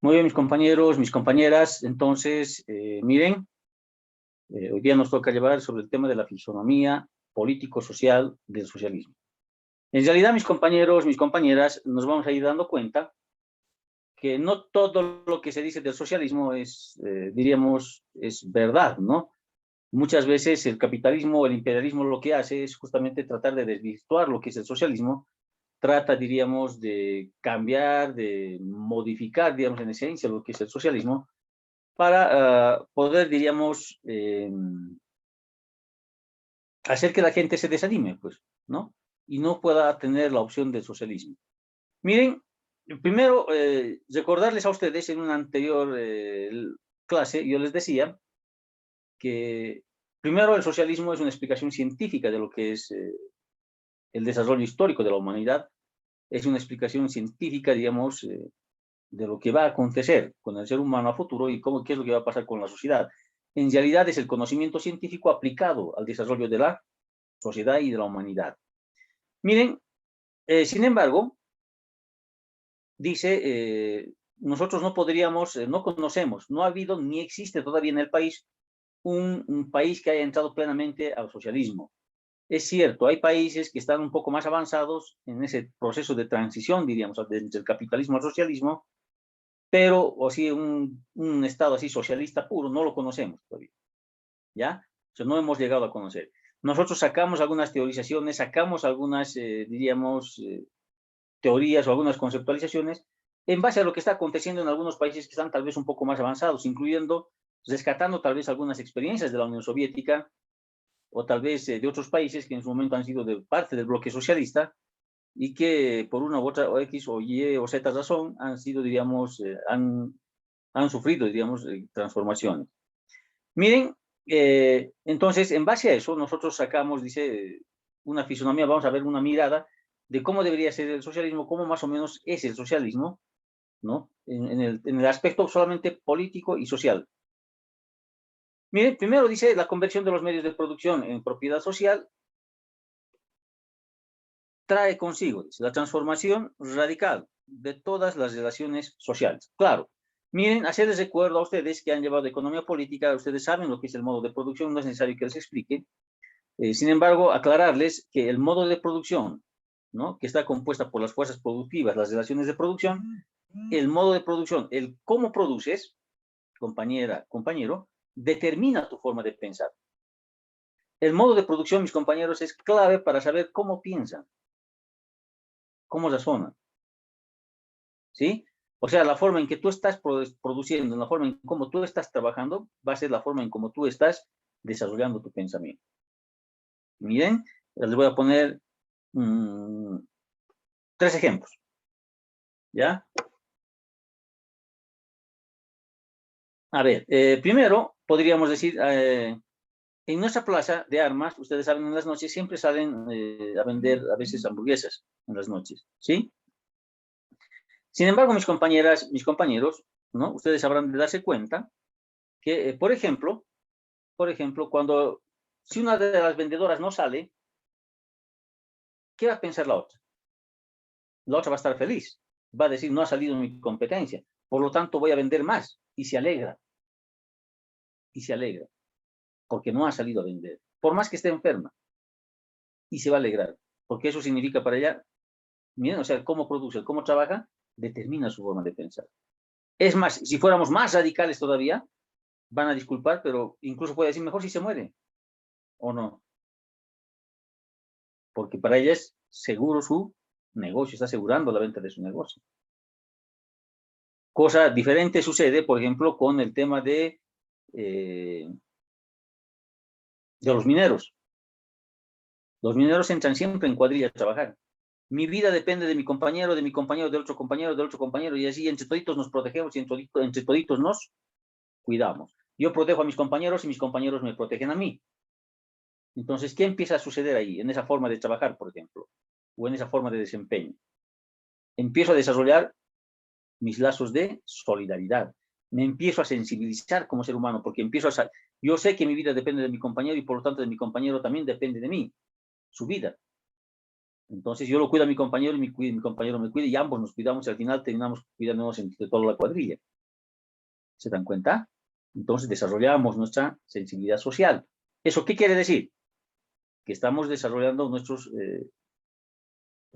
Muy bien, mis compañeros, mis compañeras. Entonces, miren, hoy día nos toca llevar sobre el tema de la fisonomía político-social del socialismo. En realidad, mis compañeros, mis compañeras, nos vamos a ir dando cuenta que no todo lo que se dice del socialismo es, diríamos, es verdad, ¿no? Muchas veces el capitalismo, el imperialismo lo que hace es justamente tratar de desvirtuar lo que es el socialismo, trata, diríamos, de cambiar, de modificar, digamos, en esencia lo que es el socialismo, para poder, diríamos, hacer que la gente se desanime, pues, ¿no? Y no pueda tener la opción del socialismo. Miren, primero, recordarles a ustedes en una anterior clase, yo les decía que primero el socialismo es una explicación científica de lo que es el desarrollo histórico de la humanidad, es una explicación científica, digamos, de lo que va a acontecer con el ser humano a futuro y cómo, qué es lo que va a pasar con la sociedad. En realidad es el conocimiento científico aplicado al desarrollo de la sociedad y de la humanidad. Miren, sin embargo, dice, nosotros no podríamos, no conocemos, no ha habido ni existe todavía en el país un país que haya entrado plenamente al socialismo. Es cierto, hay países que están un poco más avanzados en ese proceso de transición, diríamos, desde el capitalismo al socialismo, pero o sí, un Estado así socialista puro no lo conocemos todavía, ¿ya? O sea, no hemos llegado a conocer. Nosotros sacamos algunas teorizaciones, sacamos algunas, diríamos, teorías o algunas conceptualizaciones en base a lo que está aconteciendo en algunos países que están tal vez un poco más avanzados, incluyendo, rescatando tal vez algunas experiencias de la Unión Soviética o tal vez de otros países que en su momento han sido de parte del bloque socialista y que por una u otra o X o Y o Z razón han sido, diríamos, han sufrido, digamos, transformaciones. Miren, entonces, en base a eso, nosotros sacamos, dice, una fisonomía, vamos a ver una mirada de cómo debería ser el socialismo, cómo más o menos es el socialismo, ¿no? En el aspecto solamente político y social. Miren, primero dice la conversión de los medios de producción en propiedad social trae consigo, dice, la transformación radical de todas las relaciones sociales. Claro, miren, hacerles recuerdo a ustedes que han llevado economía política, ustedes saben lo que es el modo de producción, no es necesario que les explique. Sin embargo, aclararles que el modo de producción, ¿no? Que está compuesta por las fuerzas productivas, las relaciones de producción, el modo de producción, el cómo produces, compañera, compañero, determina tu forma de pensar. El modo de producción, mis compañeros, es clave para saber cómo piensan, cómo razonan, ¿sí? O sea, la forma en que tú estás produciendo, la forma en cómo tú estás trabajando, va a ser la forma en cómo tú estás desarrollando tu pensamiento. Miren, les voy a poner 3 ejemplos, ¿ya? A ver, primero podríamos decir, en nuestra plaza de armas, ustedes saben, en las noches siempre salen a vender a veces hamburguesas en las noches, ¿sí? Sin embargo, mis compañeras, mis compañeros, ¿no? Ustedes habrán de darse cuenta que, por ejemplo, cuando, si una de las vendedoras no sale, ¿qué va a pensar la otra? La otra va a estar feliz, va a decir, no ha salido mi competencia, por lo tanto voy a vender más, y se alegra, porque no ha salido a vender, por más que esté enferma, y se va a alegrar, porque eso significa para ella, miren, o sea, cómo produce, cómo trabaja, determina su forma de pensar. Es más, si fuéramos más radicales todavía, van a disculpar, pero incluso puede decir, mejor si se muere, o no, porque para ella es seguro su negocio, está asegurando la venta de su negocio. Cosa diferente sucede, por ejemplo, con el tema de los mineros. Los mineros entran siempre en cuadrilla a trabajar. Mi vida depende de mi compañero, del otro compañero, del otro compañero, y así entre toditos nos protegemos y entre toditos nos cuidamos. Yo protejo a mis compañeros y mis compañeros me protegen a mí. Entonces, ¿qué empieza a suceder ahí, en esa forma de trabajar, por ejemplo, o en esa forma de desempeño? Empiezo a desarrollar mis lazos de solidaridad. Me empiezo a sensibilizar como ser humano, porque yo sé que mi vida depende de mi compañero y por lo tanto de mi compañero también depende de mí, su vida. Entonces yo lo cuido a mi compañero y mi compañero me cuida y ambos nos cuidamos y al final terminamos cuidándonos entre toda la cuadrilla. ¿Se dan cuenta? Entonces desarrollamos nuestra sensibilidad social. ¿Eso qué quiere decir? Que estamos desarrollando nuestros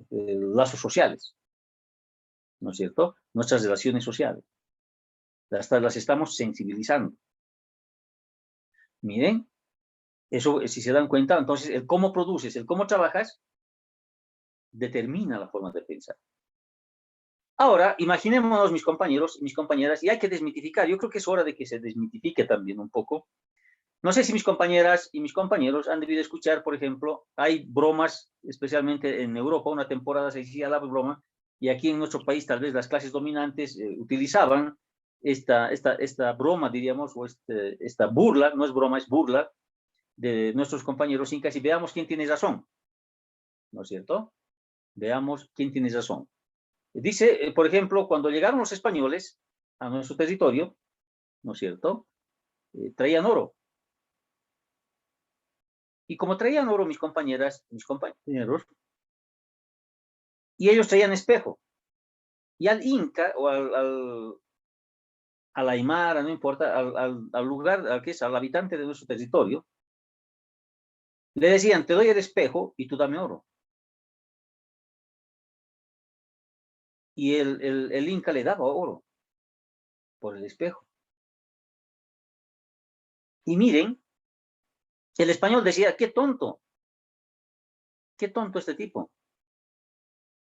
lazos sociales, ¿no es cierto? Nuestras relaciones sociales. Las estamos sensibilizando. Miren, eso, si se dan cuenta, entonces el cómo produces, el cómo trabajas, determina la forma de pensar. Ahora, imaginémonos mis compañeros y mis compañeras, y hay que desmitificar. Yo creo que es hora de que se desmitifique también un poco. No sé si mis compañeras y mis compañeros han debido escuchar, por ejemplo, hay bromas, especialmente en Europa, una temporada se decía la broma, y aquí en nuestro país tal vez las clases dominantes utilizaban esta broma, diríamos, o esta burla, no es broma, es burla, de nuestros compañeros incas, y veamos quién tiene razón, ¿no es cierto? Veamos quién tiene razón. Dice, por ejemplo, cuando llegaron los españoles a nuestro territorio, ¿no es cierto? Traían oro. Y como traían oro mis compañeras, mis compañeros, y ellos traían espejo. Y al Inca, o al Aymara, no importa, al lugar, al habitante de nuestro territorio, le decían, te doy el espejo y tú dame oro. Y el Inca le daba oro por el espejo. Y miren, el español decía, qué tonto este tipo,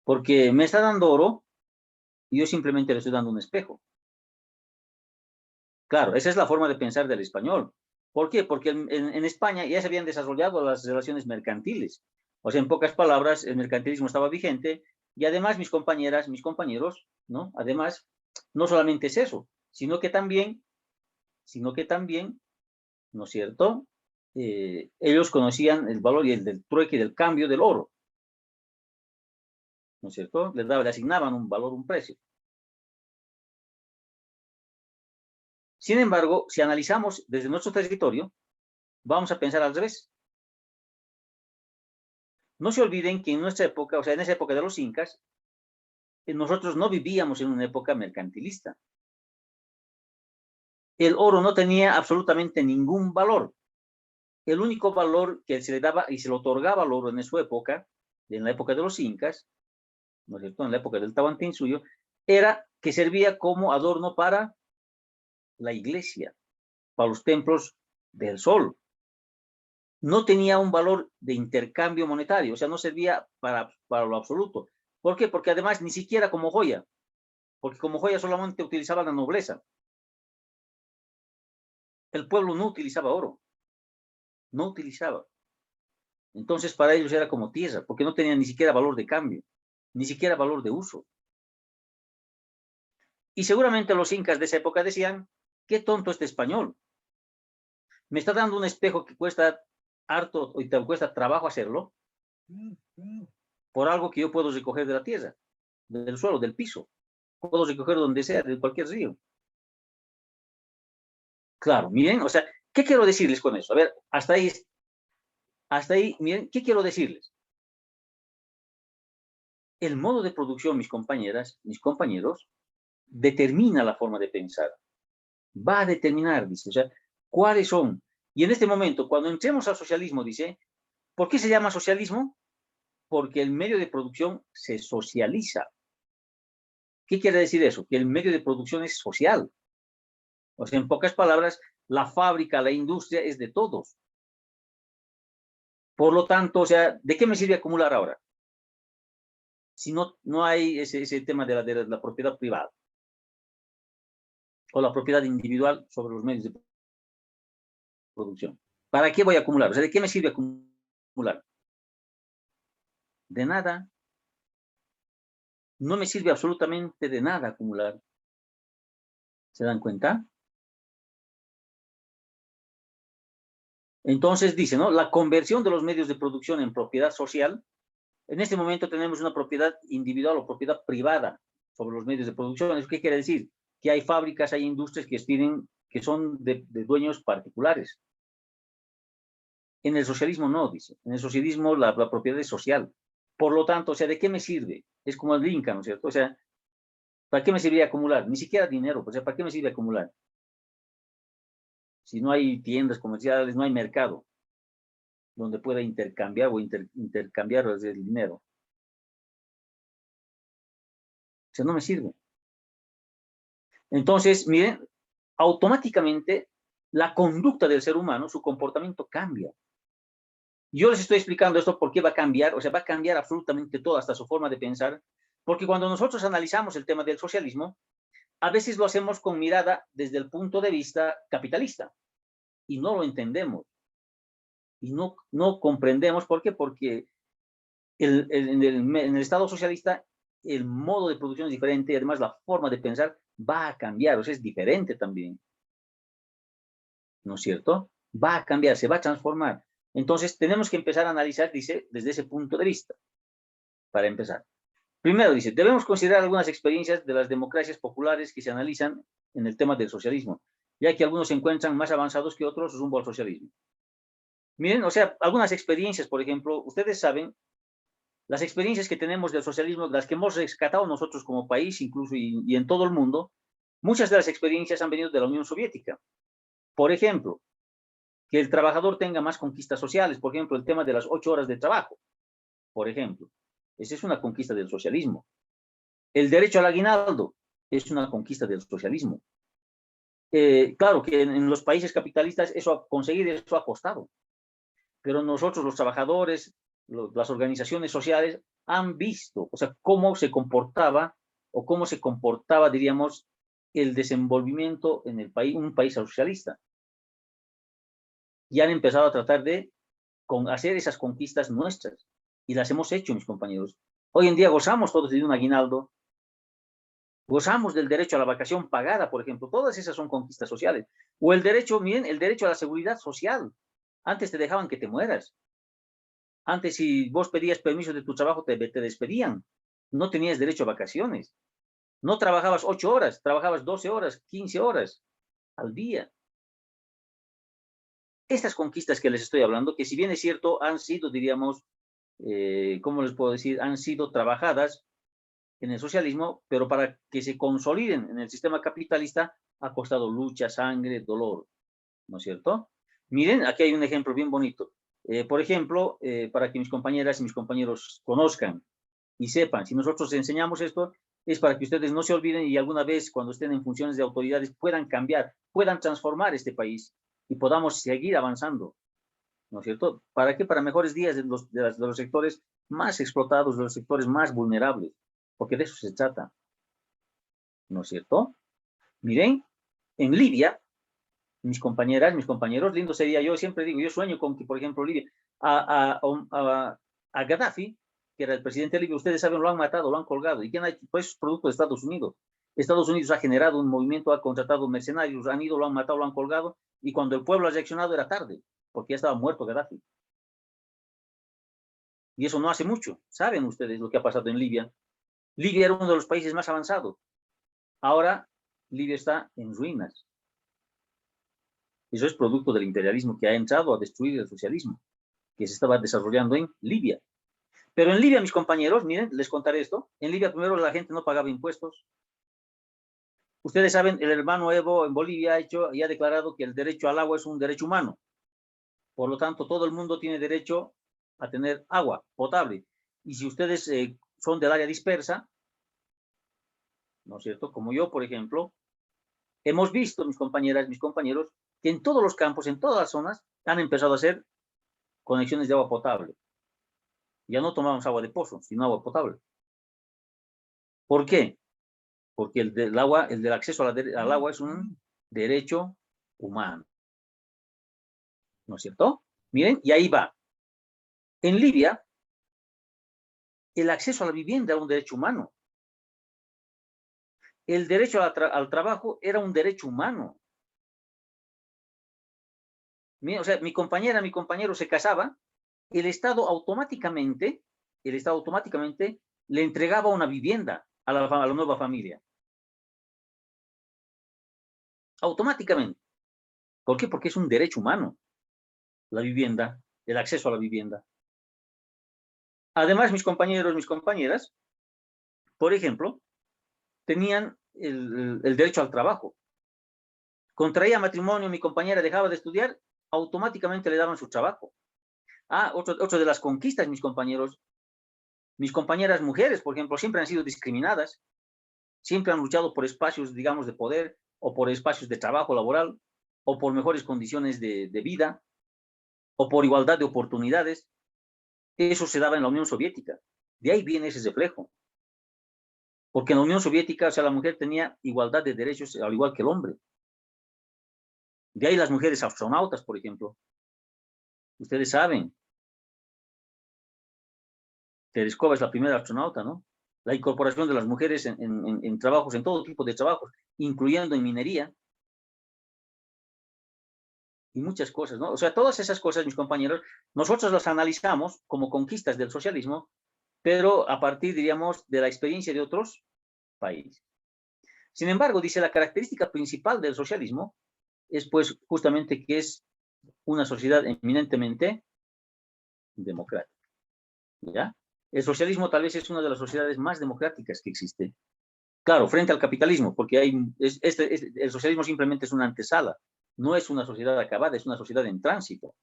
porque me está dando oro y yo simplemente le estoy dando un espejo. Claro, esa es la forma de pensar del español. ¿Por qué? Porque en España ya se habían desarrollado las relaciones mercantiles. O sea, en pocas palabras, el mercantilismo estaba vigente y además mis compañeras, mis compañeros, ¿no? Además, no solamente es eso, sino que también, ¿no es cierto? Ellos conocían el valor y el del trueque y del cambio del oro, ¿no es cierto? Le asignaban un valor, un precio. Sin embargo, si analizamos desde nuestro territorio, vamos a pensar al revés. No se olviden que en nuestra época, o sea, en esa época de los incas, nosotros no vivíamos en una época mercantilista. El oro no tenía absolutamente ningún valor. El único valor que se le daba y se le otorgaba al oro en su época, en la época de los incas, ¿no es cierto?, en la época del Tahuantinsuyo, era que servía como adorno para la iglesia, para los templos del sol. No tenía un valor de intercambio monetario, o sea, no servía para lo absoluto. ¿Por qué? Porque además ni siquiera como joya, porque como joya solamente utilizaba la nobleza. El pueblo no utilizaba oro, no utilizaba. Entonces para ellos era como tierra, porque no tenía ni siquiera valor de cambio, ni siquiera valor de uso. Y seguramente los incas de esa época decían, qué tonto este español. Me está dando un espejo que cuesta harto y te cuesta trabajo hacerlo, por algo que yo puedo recoger de la tierra, del suelo, del piso. Puedo recoger donde sea, de cualquier río. Claro, miren, o sea, ¿qué quiero decirles con eso? A ver, hasta ahí, miren, ¿qué quiero decirles? El modo de producción, mis compañeras, mis compañeros, determina la forma de pensar. Va a determinar, dice, o sea, cuáles son. Y en este momento, cuando entremos al socialismo, dice, ¿por qué se llama socialismo? Porque el medio de producción se socializa. ¿Qué quiere decir eso? Que el medio de producción es social. O sea, en pocas palabras, la fábrica, la industria es de todos. Por lo tanto, o sea, ¿de qué me sirve acumular ahora? Si no hay ese tema de la propiedad privada o la propiedad individual sobre los medios de producción. ¿Para qué voy a acumular? O sea, ¿de qué me sirve acumular? De nada. No me sirve absolutamente de nada acumular. ¿Se dan cuenta? Entonces dice, ¿no? La conversión de los medios de producción en propiedad social. En este momento tenemos una propiedad individual o propiedad privada sobre los medios de producción. ¿Eso qué quiere decir? Que hay fábricas, hay industrias que son de dueños particulares. En el socialismo no, dice. En el socialismo la propiedad es social. Por lo tanto, o sea, ¿de qué me sirve? Es como el Inca, ¿no es cierto? O sea, ¿para qué me sirve acumular? Ni siquiera dinero, o sea, ¿para qué me sirve acumular? Si no hay tiendas comerciales, no hay mercado donde pueda intercambiar o intercambiar el dinero. O sea, no me sirve. Entonces, miren, automáticamente la conducta del ser humano, su comportamiento cambia. Yo les estoy explicando esto porque va a cambiar, o sea, va a cambiar absolutamente todo, hasta su forma de pensar, porque cuando nosotros analizamos el tema del socialismo, a veces lo hacemos con mirada desde el punto de vista capitalista y no lo entendemos y no comprendemos. ¿Por qué? Porque en el Estado socialista el modo de producción es diferente y además la forma de pensar va a cambiar, o sea, es diferente también, ¿no es cierto? Va a cambiar, se va a transformar. Entonces tenemos que empezar a analizar, dice, desde ese punto de vista, para empezar. Primero, dice, debemos considerar algunas experiencias de las democracias populares que se analizan en el tema del socialismo, ya que algunos se encuentran más avanzados que otros rumbo al socialismo. Miren, o sea, algunas experiencias, por ejemplo, ustedes saben, las experiencias que tenemos del socialismo, las que hemos rescatado nosotros como país, incluso y en todo el mundo, muchas de las experiencias han venido de la Unión Soviética. Por ejemplo, que el trabajador tenga más conquistas sociales, por ejemplo, el tema de las 8 horas de trabajo, por ejemplo. Esa es una conquista del socialismo. El derecho al aguinaldo es una conquista del socialismo. Claro que en los países capitalistas conseguir eso ha costado, pero nosotros los trabajadores, las organizaciones sociales han visto, o sea, cómo se comportaba o cómo se comportaba, diríamos, el desenvolvimiento en el país, un país socialista. Y han empezado a tratar de hacer esas conquistas nuestras. Y las hemos hecho, mis compañeros. Hoy en día gozamos todos de un aguinaldo, gozamos del derecho a la vacación pagada, por ejemplo. Todas esas son conquistas sociales. O el derecho, miren, el derecho a la seguridad social. Antes te dejaban que te mueras. Antes, si vos pedías permiso de tu trabajo, te despedían. No tenías derecho a vacaciones. No trabajabas 8 horas, trabajabas 12 horas, 15 horas al día. Estas conquistas que les estoy hablando, que si bien es cierto, han sido, diríamos, ¿cómo les puedo decir? Han sido trabajadas en el socialismo, pero para que se consoliden en el sistema capitalista ha costado lucha, sangre, dolor, ¿no es cierto? Miren, aquí hay un ejemplo bien bonito. Por ejemplo, para que mis compañeras y mis compañeros conozcan y sepan, si nosotros enseñamos esto, es para que ustedes no se olviden y alguna vez cuando estén en funciones de autoridades puedan cambiar, puedan transformar este país y podamos seguir avanzando, ¿no es cierto? ¿Para qué? Para mejores días de los sectores más explotados, de los sectores más vulnerables, porque de eso se trata, ¿no es cierto? Miren, en Libia, mis compañeras, mis compañeros, lindo sería, yo siempre digo, yo sueño con que, por ejemplo, Libia, a Gaddafi, que era el presidente de Libia, ustedes saben, lo han matado, lo han colgado. ¿Y quién ha hecho? Pues es producto de Estados Unidos. Estados Unidos ha generado un movimiento, ha contratado mercenarios, han ido, lo han matado, lo han colgado, y cuando el pueblo ha reaccionado era tarde, porque ya estaba muerto Gaddafi. Y eso no hace mucho. Saben ustedes lo que ha pasado en Libia. Libia era uno de los países más avanzados. Ahora Libia está en ruinas. Eso es producto del imperialismo que ha entrado a destruir el socialismo que se estaba desarrollando en Libia. Pero en Libia, mis compañeros, miren, les contaré esto. En Libia primero la gente no pagaba impuestos. Ustedes saben, el hermano Evo en Bolivia ha declarado que el derecho al agua es un derecho humano. Por lo tanto, todo el mundo tiene derecho a tener agua potable. Y si ustedes son del área dispersa, ¿no es cierto? Como yo, por ejemplo, hemos visto, mis compañeras, mis compañeros, que en todos los campos, en todas las zonas, han empezado a hacer conexiones de agua potable. Ya no tomamos agua de pozo, sino agua potable. ¿Por qué? Porque el del acceso al agua es un derecho humano, ¿no es cierto? Miren, y ahí va. En Libia, el acceso a la vivienda era un derecho humano. El derecho al trabajo era un derecho humano. O sea, mi compañera, mi compañero se casaba, el Estado automáticamente le entregaba una vivienda a la nueva familia. Automáticamente. ¿Por qué? Porque es un derecho humano, la vivienda, el acceso a la vivienda. Además, mis compañeros, mis compañeras, por ejemplo, tenían el derecho al trabajo. Contraía matrimonio, mi compañera dejaba de estudiar, automáticamente le daban su trabajo. Otro de las conquistas, mis compañeros, mis compañeras mujeres, por ejemplo, siempre han sido discriminadas, siempre han luchado por espacios, digamos, de poder, o por espacios de trabajo laboral, o por mejores condiciones de vida, o por igualdad de oportunidades. Eso se daba en la Unión Soviética. De ahí viene ese reflejo. Porque en la Unión Soviética, o sea, la mujer tenía igualdad de derechos al igual que el hombre. De ahí las mujeres astronautas, por ejemplo. Ustedes saben, Tereskova es la primera astronauta, ¿no? La incorporación de las mujeres en trabajos, en todo tipo de trabajos, incluyendo en minería, y muchas cosas, ¿no? O sea, todas esas cosas, mis compañeros, nosotros las analizamos como conquistas del socialismo, pero a partir, diríamos, de la experiencia de otros países. Sin embargo, dice, la característica principal del socialismo es, pues, justamente que es una sociedad eminentemente democrática, ¿ya? El socialismo tal vez es una de las sociedades más democráticas que existe. Claro, frente al capitalismo, porque el socialismo simplemente es una antesala, no es una sociedad acabada, es una sociedad en tránsito,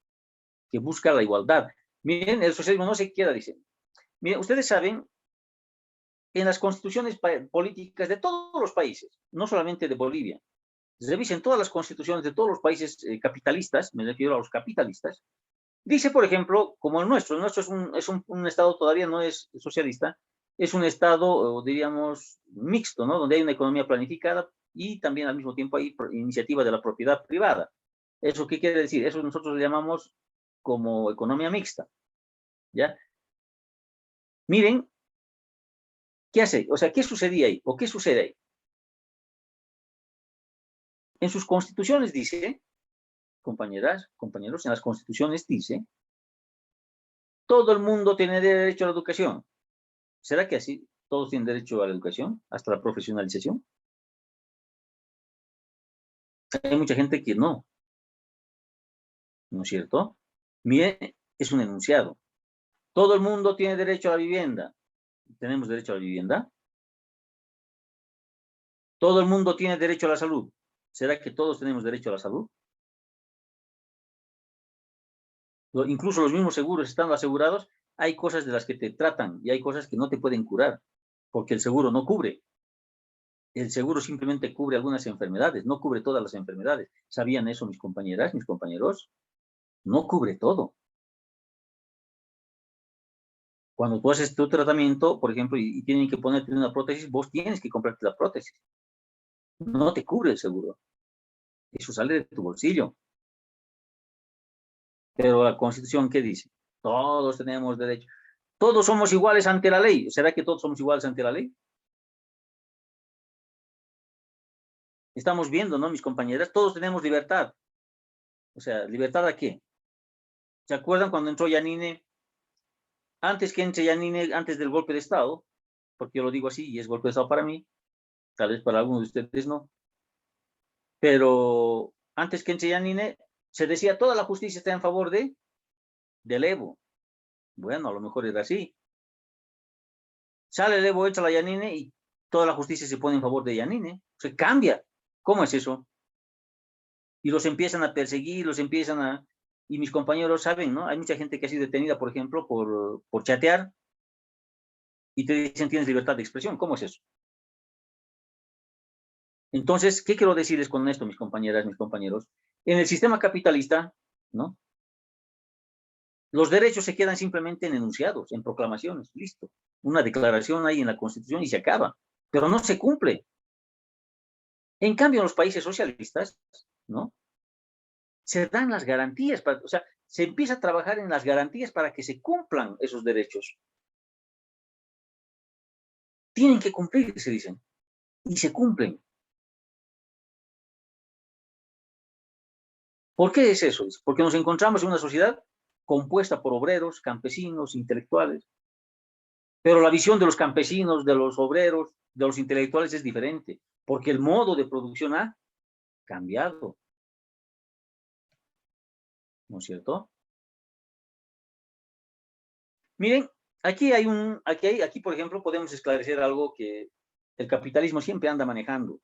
que busca la igualdad. Miren, el socialismo no se queda, dice. Miren, ustedes saben, en las constituciones políticas de todos los países, no solamente de Bolivia, revisen todas las constituciones de todos los países capitalistas, me refiero a los capitalistas, dice, por ejemplo, como el nuestro un estado, todavía no es socialista, es un estado, diríamos, mixto, ¿no? Donde hay una economía planificada y también al mismo tiempo hay iniciativa de la propiedad privada. ¿Eso qué quiere decir? Eso nosotros le llamamos como economía mixta, ¿ya? Miren, ¿qué hace? O sea, ¿qué sucedía ahí? ¿O qué sucede ahí? En sus constituciones dice, compañeras, compañeros, en las constituciones dice, todo el mundo tiene derecho a la educación. ¿Será que así todos tienen derecho a la educación, hasta la profesionalización? Hay mucha gente que no, ¿no es cierto? Mire, es un enunciado. Todo el mundo tiene derecho a la vivienda. ¿Tenemos derecho a la vivienda? Todo el mundo tiene derecho a la salud. ¿Será que todos tenemos derecho a la salud? Incluso los mismos seguros, estando asegurados, hay cosas de las que te tratan y hay cosas que no te pueden curar, porque el seguro no cubre. El seguro simplemente cubre algunas enfermedades, no cubre todas las enfermedades. ¿Sabían eso mis compañeras, mis compañeros? No cubre todo. Cuando tú haces tu tratamiento, por ejemplo, y tienen que ponerte una prótesis, vos tienes que comprarte la prótesis. No te cubre el seguro. Eso sale de tu bolsillo. Pero la Constitución, ¿qué dice? Todos tenemos derecho. Todos somos iguales ante la ley. ¿Será que todos somos iguales ante la ley? Estamos viendo, ¿no, mis compañeras? Todos tenemos libertad. O sea, ¿libertad a qué? ¿Se acuerdan cuando entró Yanine? Antes que entre Yanine, antes del golpe de Estado, porque yo lo digo así y es golpe de Estado para mí, tal vez para algunos de ustedes no, pero antes que entre Yanine, se decía toda la justicia está en favor del Evo. Bueno, a lo mejor era así. Sale el Evo, entra la Yanine y toda la justicia se pone en favor de Yanine. Se cambia. ¿Cómo es eso? Y los empiezan a perseguir, los empiezan a... Y mis compañeros saben, ¿no? Hay mucha gente que ha sido detenida, por ejemplo, por chatear y te dicen tienes libertad de expresión. ¿Cómo es eso? Entonces, ¿qué quiero decirles con esto, mis compañeras, mis compañeros? En el sistema capitalista, ¿no? Los derechos se quedan simplemente en enunciados, en proclamaciones, listo. Una declaración ahí en la Constitución y se acaba, pero no se cumple. En cambio, en los países socialistas, ¿no? Se dan las garantías, o sea, se empieza a trabajar en las garantías para que se cumplan esos derechos. Tienen que cumplirse, dicen, y se cumplen. ¿Por qué es eso? Porque nos encontramos en una sociedad compuesta por obreros, campesinos, intelectuales, pero la visión de los campesinos, de los obreros, de los intelectuales es diferente, porque el modo de producción ha cambiado, ¿no es cierto? Miren, aquí por ejemplo, podemos esclarecer algo que el capitalismo siempre anda manejando,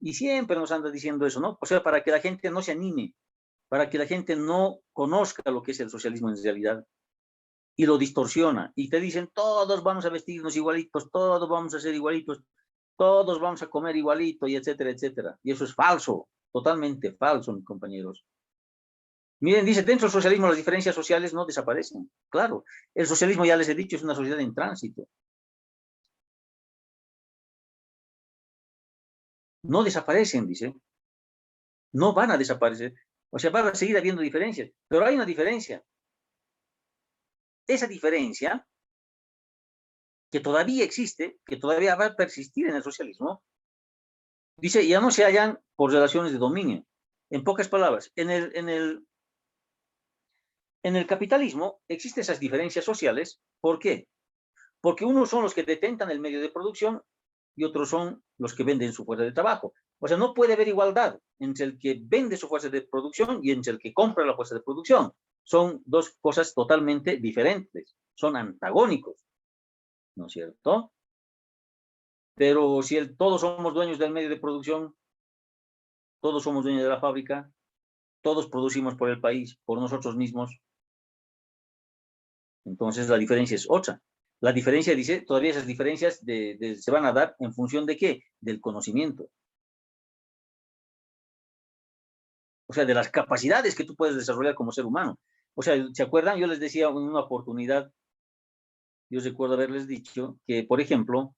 Y siempre nos anda diciendo eso, ¿no? O sea, para que la gente no se anime, para que la gente no conozca lo que es el socialismo en realidad, y lo distorsiona, y te dicen, todos vamos a vestirnos igualitos, todos vamos a ser igualitos, todos vamos a comer igualito, y etcétera, etcétera. Y eso es falso, totalmente falso, mis compañeros. Miren, dice, dentro del socialismo las diferencias sociales no desaparecen. Claro, el socialismo, ya les he dicho, es una sociedad en tránsito. No desaparecen, dice. No van a desaparecer. O sea, van a seguir habiendo diferencias. Pero hay una diferencia. Esa diferencia, que todavía existe, que todavía va a persistir en el socialismo, dice, ya no se hallan por relaciones de dominio. En pocas palabras, en el capitalismo existen esas diferencias sociales. ¿Por qué? Porque unos son los que detentan el medio de producción y otros son los que venden su fuerza de trabajo. O sea, no puede haber igualdad entre el que vende su fuerza de producción y entre el que compra la fuerza de producción. Son dos cosas totalmente diferentes, son antagónicos, ¿no es cierto? Pero si todos somos dueños del medio de producción, todos somos dueños de la fábrica, todos producimos por el país, por nosotros mismos, entonces la diferencia es otra. La diferencia, dice, todavía esas diferencias se van a dar en función de qué? Del conocimiento. O sea, de las capacidades que tú puedes desarrollar como ser humano. O sea, ¿se acuerdan? Yo les decía en una oportunidad, yo recuerdo haberles dicho que, por ejemplo,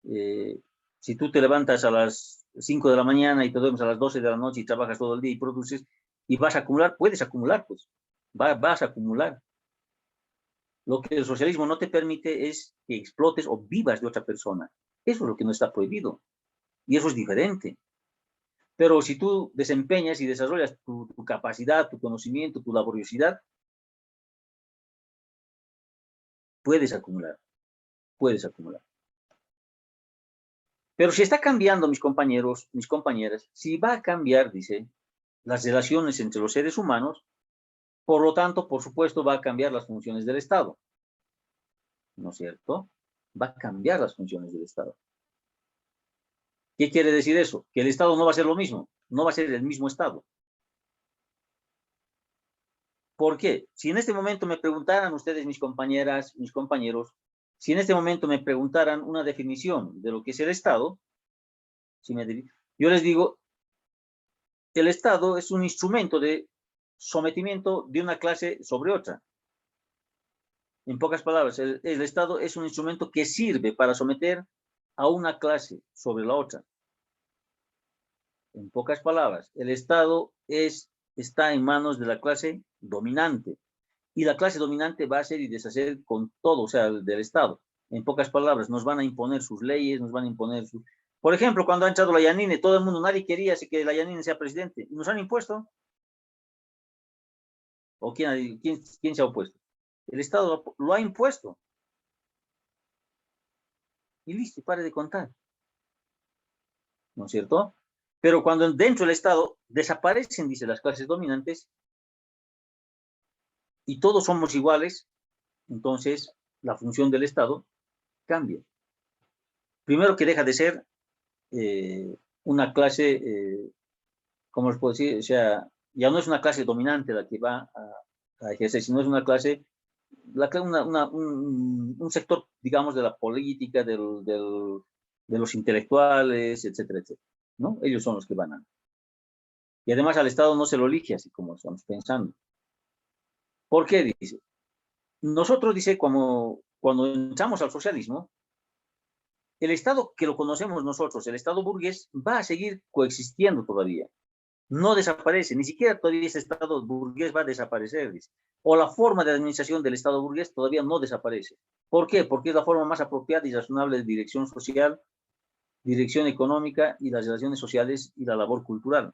si tú te levantas a las 5 de la mañana y te duermes a las 12 de la noche y trabajas todo el día y produces y vas a acumular, puedes acumular, pues, vas a acumular. Lo que el socialismo no te permite es que explotes o vivas de otra persona. Eso es lo que no está prohibido. Y eso es diferente. Pero si tú desempeñas y desarrollas tu capacidad, tu conocimiento, tu laboriosidad, puedes acumular, puedes acumular. Pero si está cambiando, mis compañeros, mis compañeras, si va a cambiar, dice, las relaciones entre los seres humanos, por lo tanto, por supuesto, va a cambiar las funciones del Estado. ¿No es cierto? Va a cambiar las funciones del Estado. ¿Qué quiere decir eso? Que el Estado no va a ser lo mismo, no va a ser el mismo Estado. ¿Por qué? Si en este momento me preguntaran ustedes, mis compañeras, mis compañeros, si en este momento me preguntaran una definición de lo que es el Estado, yo les digo, el Estado es un instrumento de sometimiento de una clase sobre otra. En pocas palabras, el Estado es un instrumento que sirve para someter a una clase sobre la otra. En pocas palabras, el Estado está en manos de la clase dominante. Y la clase dominante va a hacer y deshacer con todo, o sea, del Estado. En pocas palabras, nos van a imponer sus leyes, nos van a imponer sus... Por ejemplo, cuando ha entrado la Yanine, todo el mundo, nadie quería que la Yanine sea presidente. Y nos han impuesto. ¿O quién se ha opuesto? El Estado lo ha impuesto. Y listo, pare de contar. ¿No es cierto? Pero cuando dentro del Estado desaparecen, dice, las clases dominantes y todos somos iguales, entonces la función del Estado cambia. Primero que deja de ser una clase, ¿cómo les puedo decir? O sea, ya no es una clase dominante la que va a ejercer, sino es una clase, un sector, digamos, de la política, de los intelectuales, etcétera, etcétera. ¿No? Ellos son los que van a... Y además al Estado no se lo elige así como estamos pensando. ¿Por qué? Dice. Nosotros, dice, cuando entramos al socialismo, el Estado que lo conocemos nosotros, el Estado burgués, va a seguir coexistiendo todavía. No desaparece, ni siquiera todavía ese Estado burgués va a desaparecer, dice. O la forma de administración del Estado burgués todavía no desaparece. ¿Por qué? Porque es la forma más apropiada y razonable de dirección social, dirección económica y las relaciones sociales y la labor cultural.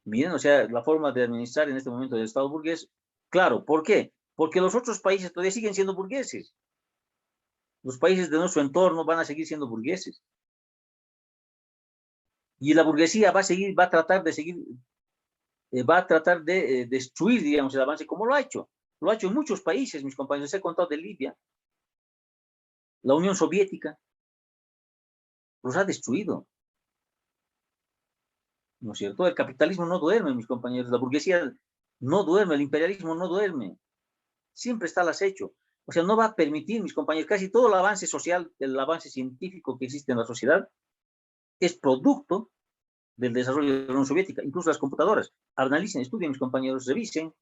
Miren, o sea, la forma de administrar en este momento del Estado burgués, claro, ¿por qué? Porque los otros países todavía siguen siendo burgueses. Los países de nuestro entorno van a seguir siendo burgueses. Y la burguesía va a tratar de seguir, va a tratar de destruir, digamos, el avance, como lo ha hecho. Lo ha hecho en muchos países, mis compañeros. Les he contado de Libia, la Unión Soviética, los ha destruido. ¿no es cierto? El capitalismo no duerme, mis compañeros, la burguesía no duerme, el imperialismo no duerme, siempre está al acecho. O sea, no va a permitir, mis compañeros, casi todo el avance social, el avance científico que existe en la sociedad es producto del desarrollo de la Unión Soviética, incluso las computadoras. Analicen, estudien, mis compañeros, revisen.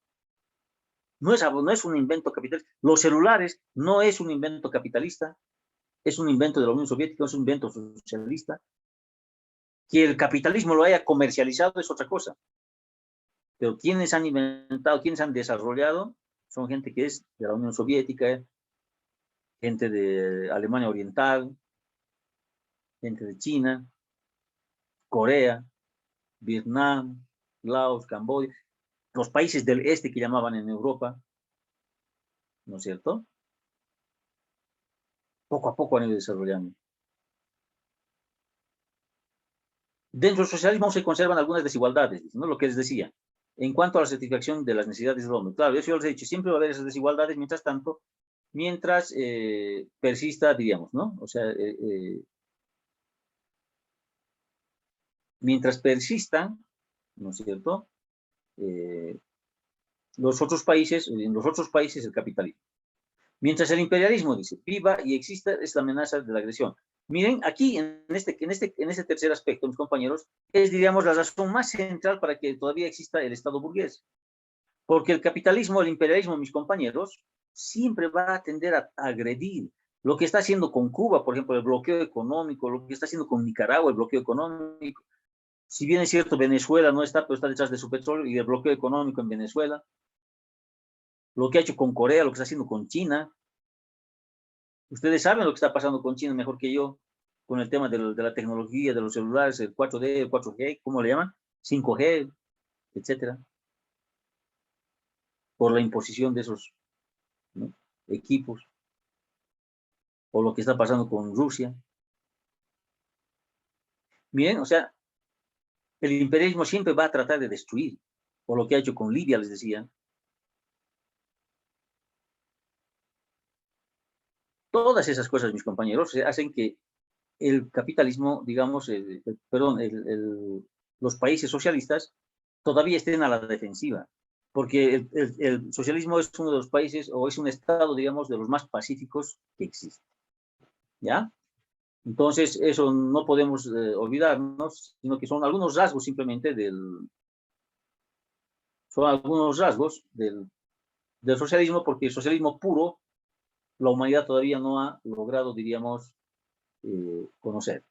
No es un invento capitalista. Los celulares no es un invento capitalista, es un invento de la Unión Soviética, es un invento socialista. Que el capitalismo lo haya comercializado es otra cosa. Pero quienes han inventado, quienes han desarrollado, son gente que es de la Unión Soviética, gente de Alemania Oriental, gente de China, Corea, Vietnam, Laos, Camboya, los países del este que llamaban en Europa, ¿no es cierto? Poco a poco han ido desarrollando. Dentro del socialismo se conservan algunas desigualdades, ¿no? Lo que les decía. En cuanto a la satisfacción de las necesidades del hombre. Claro, eso yo les he dicho, siempre va a haber esas desigualdades, mientras tanto, mientras persista, diríamos, ¿no? O sea, mientras persistan, ¿no es cierto? En los otros países el capitalismo. Mientras el imperialismo dice, viva y exista esta amenaza de la agresión. Miren, aquí en este tercer aspecto, mis compañeros, es, diríamos, la razón más central para que todavía exista el Estado burgués. Porque el capitalismo, el imperialismo, mis compañeros, siempre va a tender a agredir. Lo que está haciendo con Cuba, por ejemplo, el bloqueo económico, lo que está haciendo con Nicaragua, el bloqueo económico. Si bien es cierto, Venezuela no está, pero está detrás de su petróleo y del bloqueo económico en Venezuela. Lo que ha hecho con Corea, lo que está haciendo con China. Ustedes saben lo que está pasando con China mejor que yo, con el tema de la tecnología, de los celulares, el 4D, el 4G, ¿cómo le llaman? 5G, etcétera. Por la imposición de esos, ¿no?, equipos. O lo que está pasando con Rusia. Bien, o sea, el imperialismo siempre va a tratar de destruir, o lo que ha hecho con Libia, les decía. Todas esas cosas, mis compañeros, hacen que el capitalismo, digamos, los países socialistas todavía estén a la defensiva, porque el socialismo es uno de los países, o es un estado, digamos, de los más pacíficos que existe, ¿ya? Entonces, eso no podemos olvidarnos, sino que son algunos rasgos simplemente del socialismo, porque el socialismo puro, la humanidad todavía no ha logrado, diríamos, conocer.